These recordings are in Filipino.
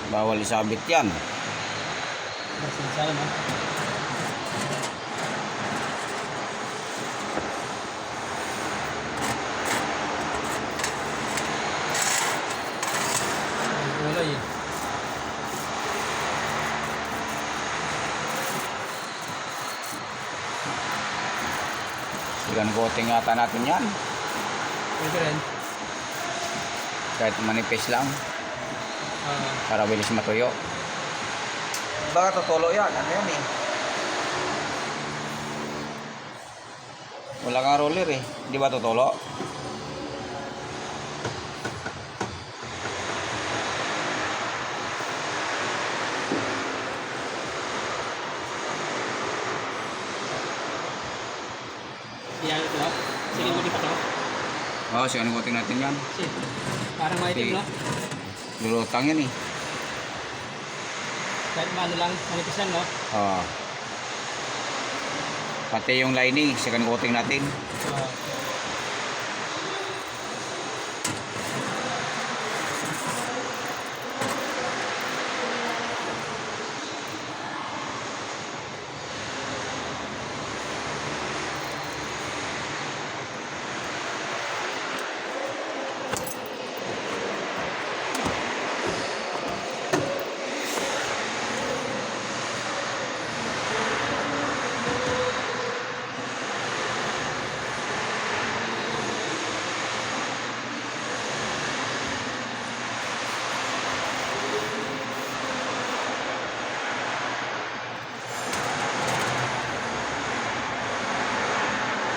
Bawal isabit yan. Pasensya naman. Ang kulay eh. Sigan coating ata natin yan. Pwede rin. Kahit manipis lang. Ah, Para bilis matuyo. Baka tutulo yan. Ano yan eh? Wala kang roller eh. Di ba tutulo? iyan ito no? Sige mo din pa to. Oo, sigan coating natin yan. Sige. Parang maitim no? Lulutang yan eh. Kahit maano lang, manipis lang no? Oo. Pati yung lining, sigan coating natin. Ah,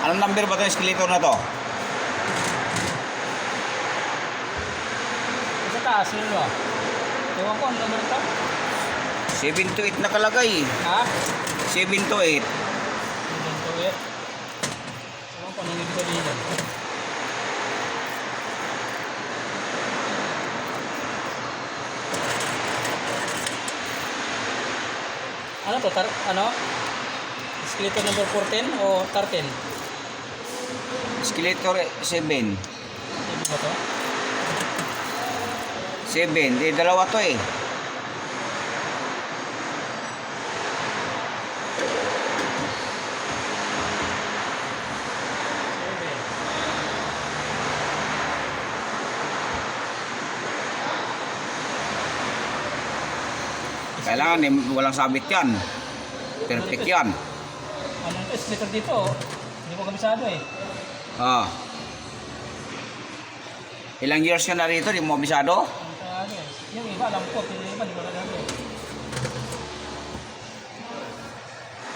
Anong number ba itong escalator na to? sa taas yun no? Ewan ko, ano naman ito? 7 to 8 nakalagay. Ha? 7 to 8. Hindi ito eh. Ewan ko, anong ibig sabihin yan? Ano to? Ano? Escalator number 14 o 13? Escalator 7. Ibig ba to? 7. Di dalawa to eh. Kailangan eh, walang sabit yan. Perfect yan. Anong escalator dito? Hindi ko kabisado eh. Ah. Ilang years ka na rito, di mo abisado? Ano eh. Yung iba alam ko, yung iba hindi ko alam eh.